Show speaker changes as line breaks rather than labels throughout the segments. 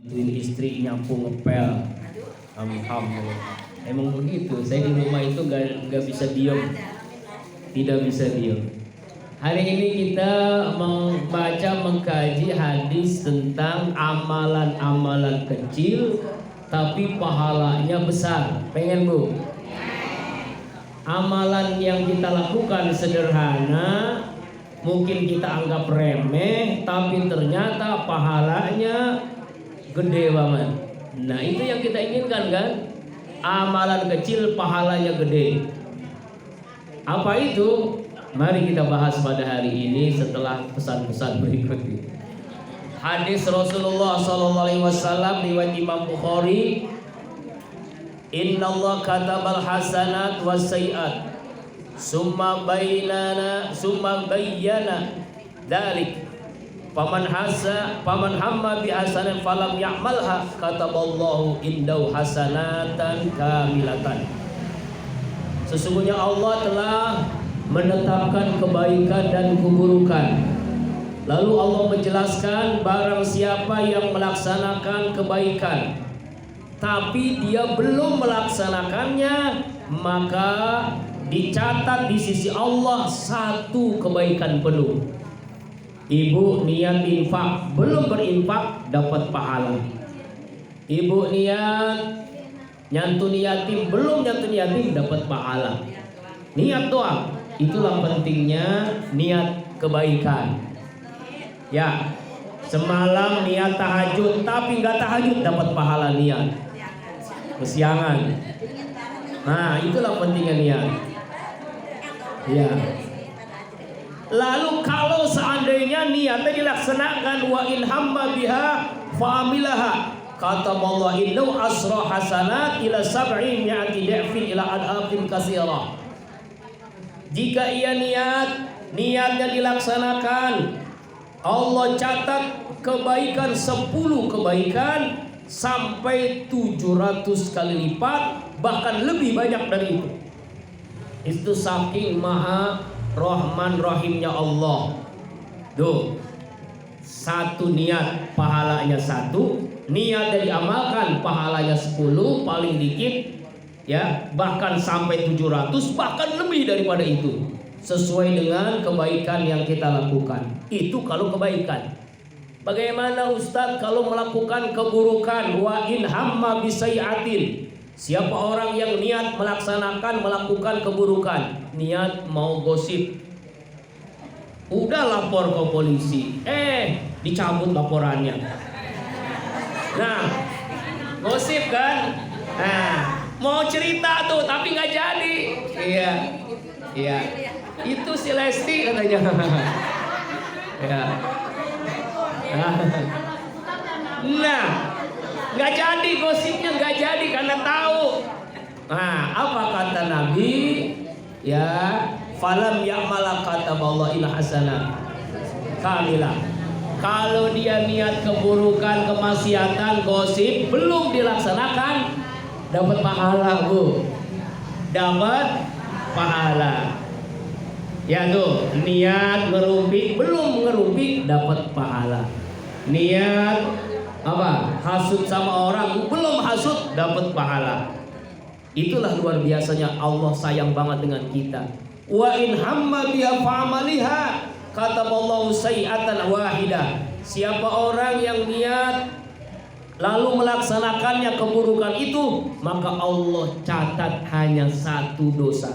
Tuin istri nyapu ngepel. Alhamdulillah. Emang begitu. Saya di rumah itu gak bisa diam, tidak bisa diam. Hari ini kita membaca mengkaji hadis tentang amalan-amalan kecil tapi pahalanya besar. Pengen bu? Amalan yang kita lakukan sederhana, mungkin kita anggap remeh, tapi ternyata pahalanya gede banget. Nah itu yang kita inginkan kan? Amalan kecil pahalanya gede. Apa itu? Mari kita bahas pada hari ini setelah pesan-pesan berikut ini. Hadis Rasulullah SAW riwayat Imam Bukhari. Inna Allah katabal hasanat was sayiat summa bayyana dzalik Paman hamma bi hasanan falam ya'malha kataballahu indahu hasanatan kamilatan. Sesungguhnya Allah telah menetapkan kebaikan dan keburukan. Lalu Allah menjelaskan barang siapa yang melaksanakan kebaikan tapi dia belum melaksanakannya, maka dicatat di sisi Allah satu kebaikan penuh. Ibu niat infak, belum berinfak dapat pahala. Ibu niat nyantun yatim, belum nyantun yatim dapat pahala. Niat doang, itulah pentingnya niat kebaikan. Ya, semalam niat tahajud tapi nggak tahajud dapat pahala niat. Kesiangan. Nah, itulah pentingnya niat. Ya. Lalu kalau seandainya niatnya dilaksanakan, wa in hamma biha fa'amilaha, kata Allah innahu asra hasanat ila sab'i mi'ati da'fin ila adhafin katsirah. Jika ia niatnya dilaksanakan, Allah catat kebaikan 10 kebaikan sampai 700 kali lipat, bahkan lebih banyak dari itu. Itu saking maha Rahman Rahimnya Allah. Tuh, satu niat pahalanya 1, niat dari amalkan pahalanya 10 paling dikit, ya bahkan sampai 700, bahkan lebih daripada itu, sesuai dengan kebaikan yang kita lakukan. Itu kalau kebaikan. Bagaimana Ustadz kalau melakukan keburukan? Wa in hamma bisayiatin. Siapa orang yang niat melakukan keburukan, niat mau gosip, udah lapor ke polisi, dicabut laporannya. Nah, gosip kan? Nah, mau cerita tuh tapi nggak jadi. Iya. Itu si Lesti katanya. Ya. Nah, nggak jadi gosipnya, nggak jadi karena tahu. Nah, apa kata Nabi? Ya, falam ya'mala kataballahu inna hasanah kamilah. Kalau dia niat keburukan, kemaksiatan, gosip belum dilaksanakan, dapat pahala bu, dapat pahala. Ya tuh, niat ngerumpi, belum ngerumpi dapat pahala. Niat apa? Hasud sama orang, belum hasud dapat pahala. Itulah luar biasanya Allah sayang banget dengan kita. Wa in hamma biha fa'amaliha kataballahu sayi'atan wahidah. Siapa orang yang niat lalu melaksanakannya keburukan itu, maka Allah catat hanya 1 dosa.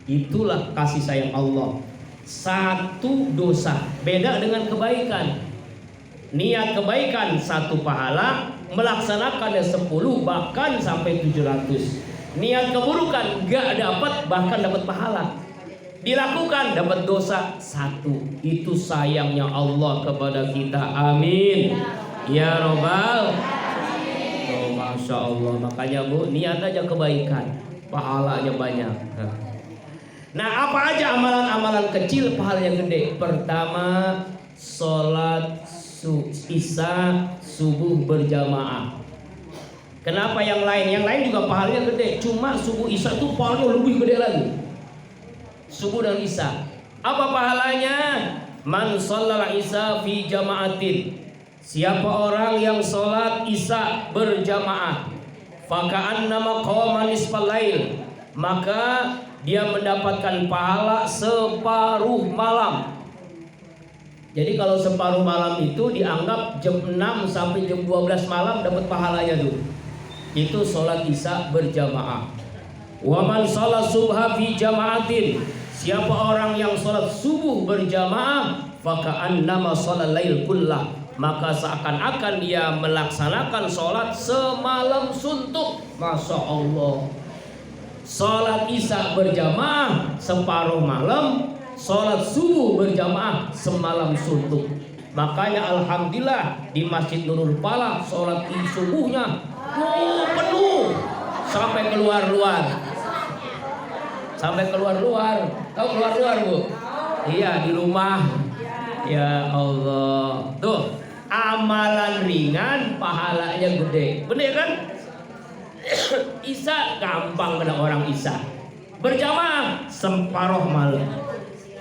Itulah kasih sayang Allah. 1 dosa. Beda dengan kebaikan. Niat kebaikan 1 pahala, melaksanakannya 10 bahkan sampai 700. Niat keburukan gak dapat, bahkan dapat pahala. Dilakukan dapat dosa 1. Itu sayangnya Allah kepada kita. Amin. Ya Rabbal. Oh, Masya Allah. Makanya bu, niat aja kebaikan, pahalanya banyak. Nah, apa aja amalan-amalan kecil pahalanya gede? Pertama, sholat isya subuh berjamaah. Kenapa yang lain? Yang lain juga pahalanya gede. Cuma subuh isya itu pahalanya lebih gede lagi. Subuh dan isya. Apa pahalanya? Man shallal isya fi jama'atin. Siapa orang yang sholat isya berjamaah, faka'annama qama nisfal lail, maka dia mendapatkan pahala separuh malam. Jadi kalau separuh malam itu dianggap jam 6 sampai jam 12 malam dapat pahalanya tuh. Itu sholat isya berjamaah. Wa man sholat subha fi jama'atin, siapa orang yang sholat subuh berjamaah, faka'annama sholat lail kullah, maka seakan-akan dia melaksanakan sholat semalam suntuk. Masya Allah. Sholat isya berjamaah separuh malam, sholat subuh berjamaah semalam suntuk. Makanya alhamdulillah di Masjid Nurul Falah sholat subuhnya penuh sampai keluar-luar. Sampai keluar-luar. Tahu keluar-luar, Bu? Iya, di rumah. Ya Allah. Tuh, amalan ringan pahalanya gede. Bener kan? Isya gampang kena orang isya. Berjamaah separuh malam.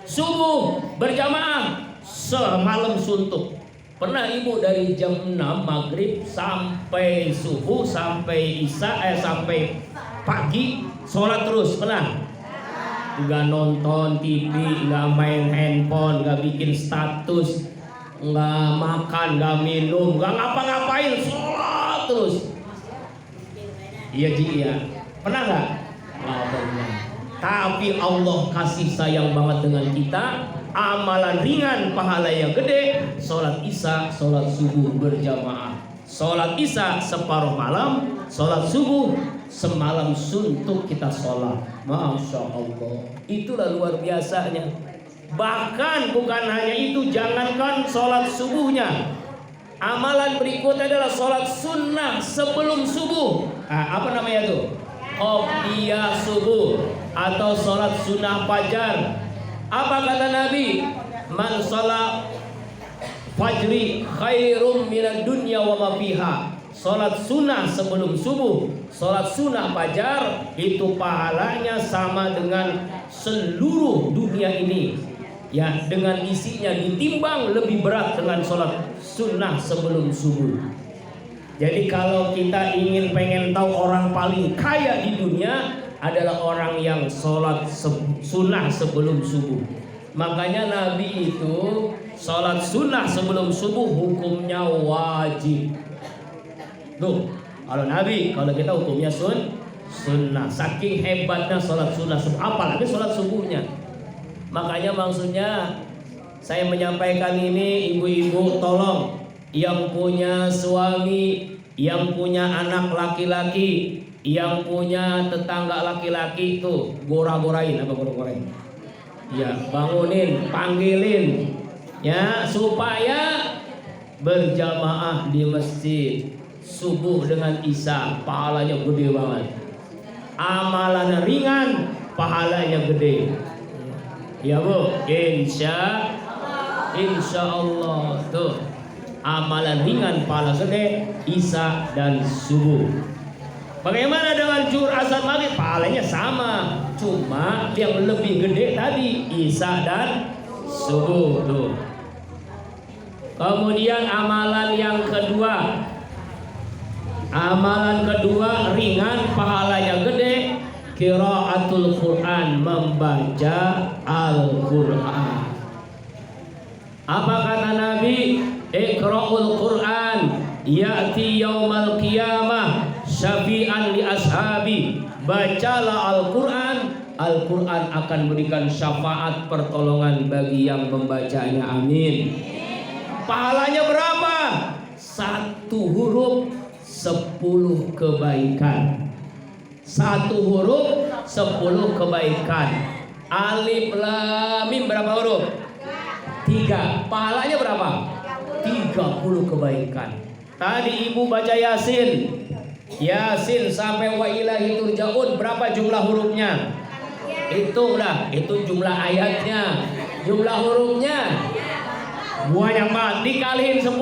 Subuh berjamaah semalam suntuk. Pernah ibu dari jam 6 maghrib sampai subuh, sampai isya, sampai pagi sholat terus, pernah? Nggak nonton TV, nggak main handphone, nggak bikin status, nggak makan, nggak minum, nggak ngapa-ngapain, sholat terus. Iya Ji, iya. Pernah nggak? Nggak pernah. Tapi Allah kasih sayang banget dengan kita. Amalan ringan, pahala yang gede. Sholat isya, sholat subuh berjamaah. Sholat isya separuh malam, sholat subuh semalam suntuk kita sholat. Masya Allah. Itulah luar biasanya. Bahkan bukan hanya itu, jangankan sholat subuhnya, amalan berikutnya adalah sholat sunnah sebelum subuh. Apa namanya tuh? Qobliyah subuh atau sholat sunnah fajar. Apa kata Nabi? Man sholat fajri khairum minad dunya wa ma fiha. Sholat sunnah sebelum subuh, sholat sunnah fajar itu pahalanya sama dengan seluruh dunia ini. Ya, dengan isinya ditimbang lebih berat dengan sholat sunnah sebelum subuh. Jadi kalau kita pengen tahu orang paling kaya di dunia adalah orang yang sholat sunnah sebelum subuh. Makanya Nabi itu sholat sunnah sebelum subuh hukumnya wajib. Tuh, kalau Nabi, kalau kita hukumnya sunnah. Saking hebatnya sholat sunnah, apalagi sholat subuhnya. Makanya maksudnya saya menyampaikan ini, ibu-ibu tolong yang punya suami, yang punya anak laki-laki, yang punya tetangga laki-laki itu gora-gorain. Apa gora-gorain? Ya, bangunin, panggilin ya supaya berjamaah di masjid subuh dengan isya, pahalanya gede banget. Amalan ringan, pahalanya gede. Ya Bu, insya Allah tuh amalan ringan pahala gede, isya dan subuh. Bagaimana dengan zuhur, asar, maghrib? Pahalanya sama, cuma yang lebih gede tadi isya dan subuh tuh. Kemudian amalan yang kedua, ringan pahalanya gede, qiraatul Quran, membaca Al-Quran. Apa kata Nabi? Iqra'ul Quran ya'ti yaumal qiyamah syafi'an li ashabi. Bacalah Al-Quran, Al-Quran akan memberikan syafaat pertolongan bagi yang membacanya. Amin. Pahalanya berapa? 1 huruf 10 kebaikan. 1 huruf 10 kebaikan. Alif lam mim berapa huruf? 3. Pahalanya berapa? 30 kebaikan. Tadi ibu baca Yasin sampai wa ilahi turja'un, berapa jumlah hurufnya? Hitung dah, itu jumlah ayatnya, jumlah hurufnya banyak banget, dikaliin 10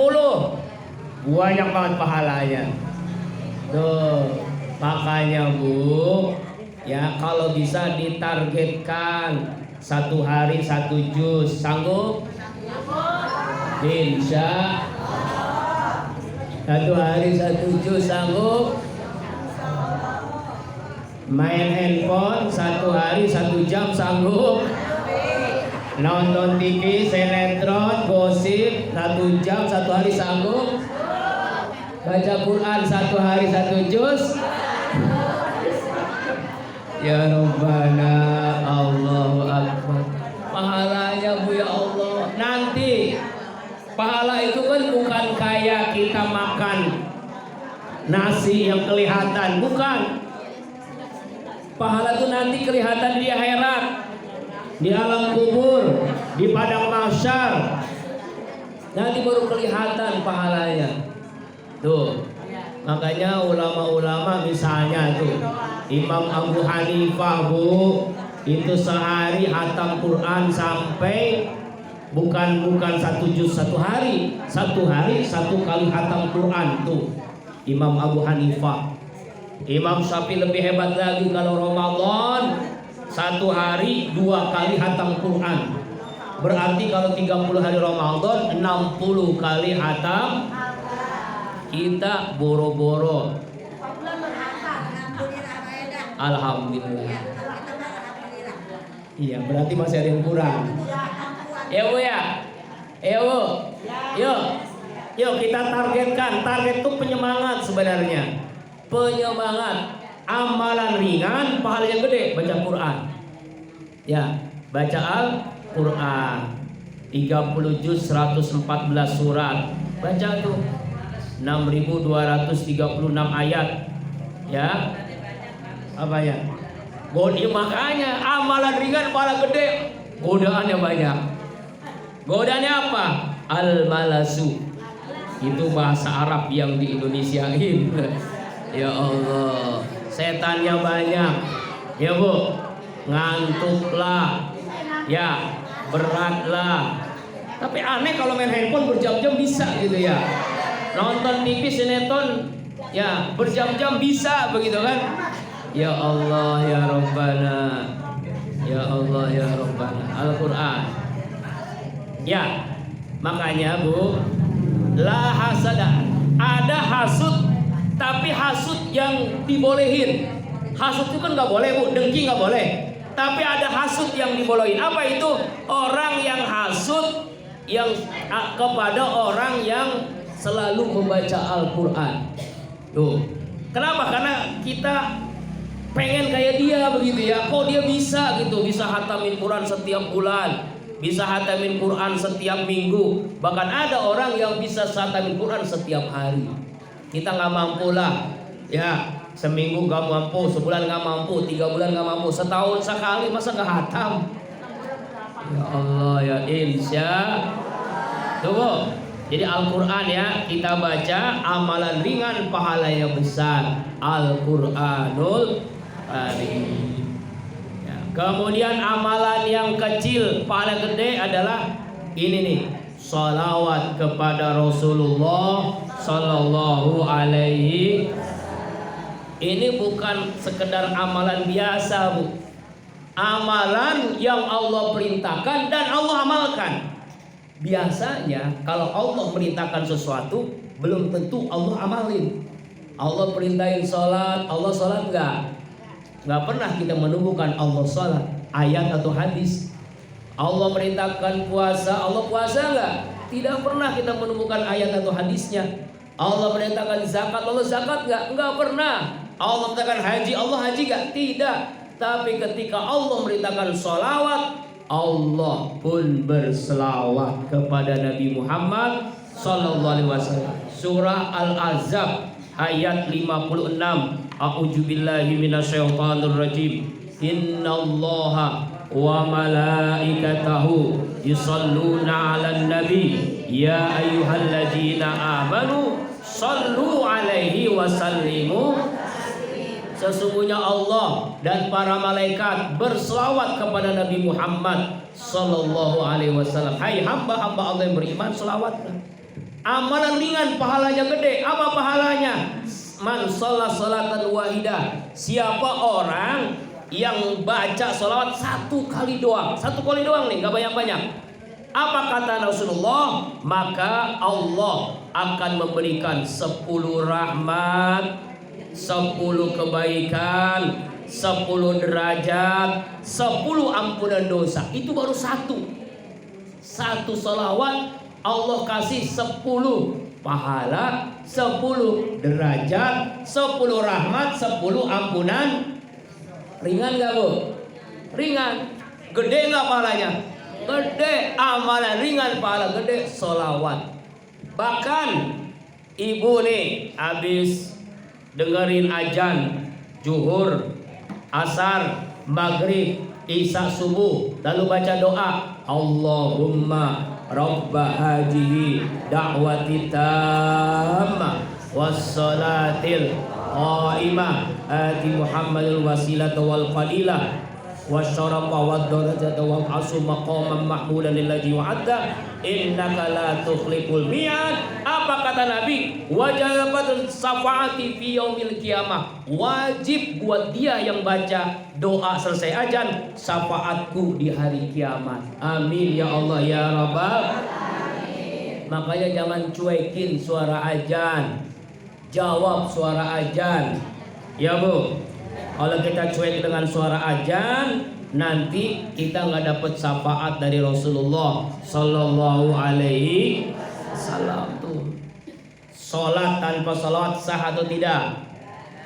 banyak banget pahalanya. Tuh, makanya Bu, ya kalau bisa ditargetkan 1 hari 1 juz, sanggup? Insya Satu hari satu juz sanggup? Main handphone satu hari 1 jam sanggup? Nonton TV, sinetron, gosip 1 jam satu hari sanggup? Baca Quran satu hari 1 juz? Ya Rabbana, Allahu Akbar. Pahalanya Bu ya Allah. Nanti pahala itu kan bukan kayak kita makan nasi yang kelihatan, bukan. Pahala itu nanti kelihatan di akhirat, di alam kubur, di padang mahsyar. Nanti baru kelihatan pahalanya. Tuh. Makanya ulama-ulama misalnya tuh Imam Abu Hanifah Bu, itu sehari hatam Quran sampai bukan 1 juz satu hari 1 kali hatam Quran tuh Imam Abu Hanifah. Imam Syafi'i lebih hebat lagi, kalau Ramadan 1 hari 2 kali hatam Quran. Berarti kalau 30 hari Ramadan 60 kali hatam. Kita boro-boro. Alhamdulillah. Iya, berarti masih ada yang kurang. Ya Bu ya. Ya Bu. Yuk kita targetkan. Target itu penyemangat sebenarnya. Penyemangat, amalan ringan, pahalanya gede, baca Quran. Ya, baca Al-Quran 30 juz 114 surat. Baca tuh 6.236 ayat. Ya. Apa ya? Makanya amalan ringan pahala gede, godaannya banyak. Godaannya apa? Al-malasu. Itu bahasa Arab yang di Indonesiain. Ya Allah, setannya banyak. Ya Bu, ngantuklah, ya beratlah. Tapi aneh kalau main handphone berjam-jam bisa gitu ya. Nonton TV sinetron ya berjam-jam bisa begitu kan. Ya Allah ya Rabbana. Ya Allah ya Rabbana. Al-Quran. Ya, makanya Bu, la hasada. Ada hasud, tapi hasud yang dibolehin. Hasud itu kan nggak boleh Bu, dengki nggak boleh. Tapi ada hasud yang dibolehin. Apa itu? Orang yang hasud yang kepada orang yang selalu membaca Al-Quran. Tuh. Kenapa? Karena kita pengen kayak dia begitu ya. Kok dia bisa gitu, bisa hatamin Quran setiap bulan, bisa hatamin Quran setiap minggu. Bahkan ada orang yang bisa hatamin Quran setiap hari. Kita nggak mampu lah, ya seminggu nggak mampu, sebulan nggak mampu, 3 bulan nggak mampu, setahun sekali masa nggak hatam? Ya Allah ya insya. Tunggu. Jadi Al-Quran ya kita baca, amalan ringan pahalanya besar. Al-Quranul Karim. Ya. Kemudian amalan yang kecil pahala gede adalah ini nih, sholawat kepada Rasulullah Sallallahu Alaihi. Ini bukan sekedar amalan biasa Bu, amalan yang Allah perintahkan dan Allah amalkan. Biasanya kalau Allah merintahkan sesuatu belum tentu Allah amalin. Allah perintahin sholat, Allah sholat nggak pernah kita menemukan Allah sholat, ayat atau hadis. Allah merintahkan puasa, Allah puasa nggak? Tidak pernah kita menemukan ayat atau hadisnya. Allah merintahkan zakat, Allah zakat nggak pernah. Allah merintahkan haji, Allah haji nggak? Tidak. Tapi ketika Allah merintahkan sholawat, Allah pun berselawat kepada Nabi Muhammad Sallallahu Alaihi Wasallam. Surah Al-Ahzab ayat 56. A'udzubillahi minasyaitonir rajim. Innallaha wa malaikatahu yusalluna 'alan nabi ya ayyuhalladzina amanu sallu 'alaihi wa sallimu. Sesungguhnya Allah dan para malaikat berselawat kepada Nabi Muhammad Sallallahu Alaihi Wasallam. Hai hamba-hamba Allah yang beriman, selawatlah. Amalan ringan, pahalanya gede. Apa pahalanya? Man sholat sholatan wahidah. Siapa orang yang baca sholawat 1 kali doang, 1 kali doang nih, gak banyak-banyak. Apa kata Rasulullah? Maka Allah akan memberikan 10 rahmat, 10 kebaikan, 10 derajat, 10 ampunan dosa. Itu baru satu salawat Allah kasih 10 pahala, 10 derajat, 10 rahmat, 10 ampunan. Ringan gak bu? Ringan. Gede gak pahalanya? Gede. Amalan ringan, pahala gede. Salawat. Bahkan ibu nih habis dengerin azan zuhur, asar, maghrib, isya, subuh, lalu baca doa, Allahumma rabba hadhihi da'wati tammah wassalatil qaimah ati Muhammadul wasilata wal fadilah wasyarafa wad darajata wa asu maqaman mahmudan lillazi wa'adda innaka la tukhliful mi'ad. Apa kata Nabi? Wajibatul syafaati fi yaumil qiyamah. Wajib buat dia yang baca doa selesai azan, syafaatku di hari kiamat. Amin ya Allah ya Rabbal alamin. Makanya jangan cuekin suara azan. Jawab suara azan. Ya Bu. Kalau kita cuek dengan suara azan, nanti kita nggak dapat syafaat dari Rasulullah Sallallahu Alaihi Wasallam. Tuh, sholat tanpa salawat sah atau tidak?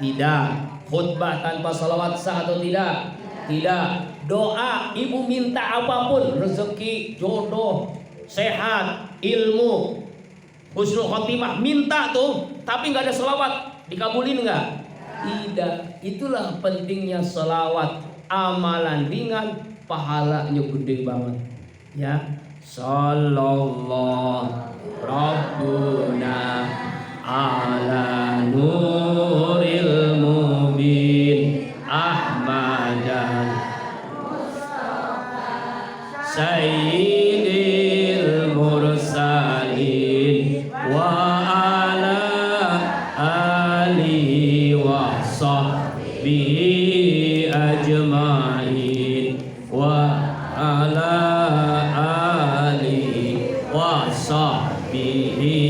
Tidak. Khutbah tanpa salawat sah atau tidak? Tidak. Doa, ibu minta apapun, rezeki, jodoh, sehat, ilmu, husnul khotimah, minta tuh, tapi nggak ada salawat, dikabulin nggak? Tidak. Itulah pentingnya salawat. Amalan ringan, pahalanya gede banget. Ya. Sallallahu Rabbuna ala nuril mubin Ahmadan Sayyidil mursalin wa ala alihi wa sahbihi ajma'in wa ala alihi wa sahbihi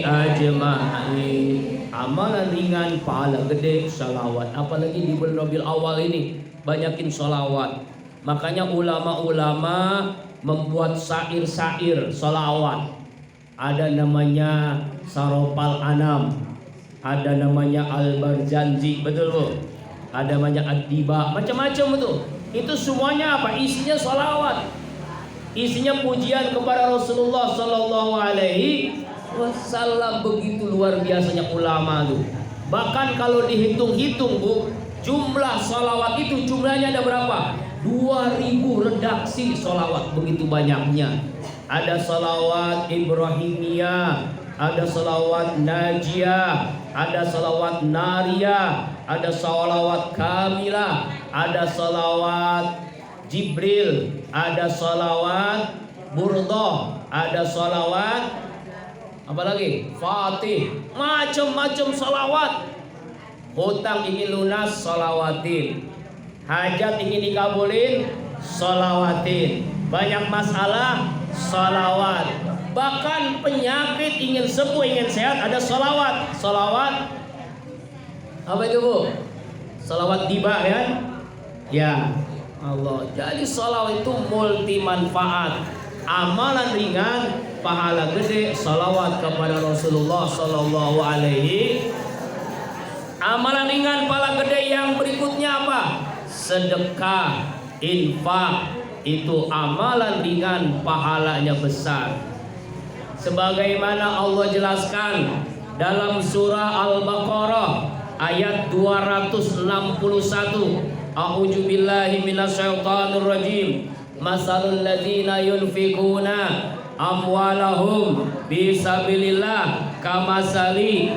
ajma'in. Amalan ringan, pahala gede, salawat. Apalagi di bulan Rabiul Awal ini, banyakin salawat. Makanya ulama-ulama membuat syair-syair salawat. Ada namanya Saropal Anam, ada namanya Al-Barzanji, betul Bu? Ada namanya Ad-Diba, macam-macam itu. Itu semuanya apa? Isinya salawat. Isinya pujian kepada Rasulullah Sallallahu Alaihi Wasallam. Begitu luar biasanya ulama itu. Bahkan kalau dihitung-hitung Bu, jumlah salawat itu jumlahnya ada berapa? 2000 redaksi salawat, begitu banyaknya. Ada salawat Ibrahimiyah, ada salawat Najiyah, ada salawat Nariyah, ada salawat Kamilah, ada salawat Jibril, ada salawat Burdah, ada salawat apa lagi? Fatih, macam-macam salawat. Hutang ingin lunas, salawatin. Hajat ingin dikabulin, salawatin. Banyak masalah, salawat. Bahkan penyakit ingin sembuh, ingin sehat, ada salawat. Salawat apa itu Bu? Salawat tiba kan? Ya Allah. Jadi salawat itu multi manfaat. Amalan ringan, pahala gede, salawat kepada Rasulullah Sallallahu Alaihi. Amalan ringan, pahala gede yang berikutnya apa? Sedekah, infak, itu amalan ringan, pahalanya besar. Sebagaimana Allah jelaskan dalam surah Al-Baqarah ayat 261. A'udzu billahi minasyaitonir rajim. Masalul ladzina yunfikuna amwalahum fisabilillah kamasali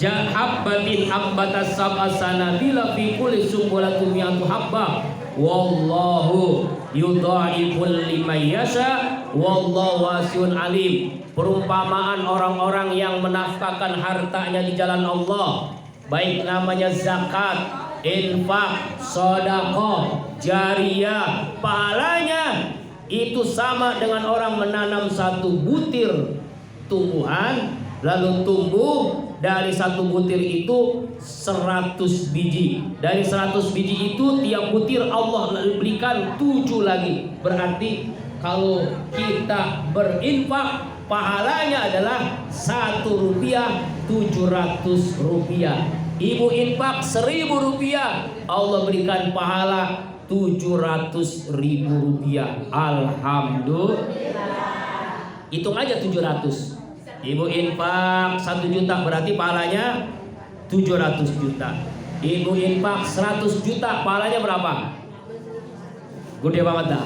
habbatin ambatas sab'a sanabila fi kulli sumbulatin mi'atu habbah wallahu yudha'iful liman yasha wallahu wasi'un alim. Perumpamaan orang-orang yang menafkahkan hartanya di jalan Allah, baik namanya zakat, infak, sedekah, jariyah, pahalanya itu sama dengan orang menanam satu butir tumbuhan lalu tumbuh dari satu butir itu 100 biji. Dari 100 biji itu tiap butir Allah berikan 7 lagi. Berarti kalau kita berinfak, pahalanya adalah 1 rupiah 700 rupiah. Ibu infak 1.000 rupiah, Allah berikan pahala 700.000 rupiah. Alhamdulillah. Hitung aja 700. Ibu infak 1 juta berarti pahalanya 700 juta. Ibu infak 100 juta pahalanya berapa? Gede banget dah.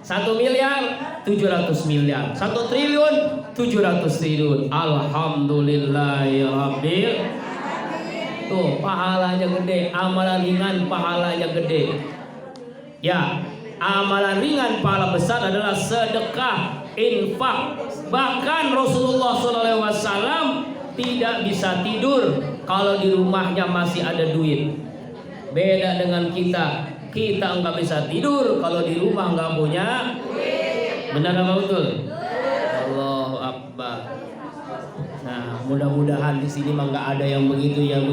1 miliar 700 miliar. 1 triliun 700 triliun. Alhamdulillahirabbil. Tuh pahalanya gede. Amalan ringan pahalanya gede. Ya, amalan ringan pahala besar adalah sedekah, infak. Bahkan Rasulullah SAW tidak bisa tidur kalau di rumahnya masih ada duit. Beda dengan kita nggak bisa tidur kalau di rumah nggak punya duit. Benar apa betul? Allahu Akbar. Nah, mudah-mudahan di sini mah nggak ada yang begitu ya Bu.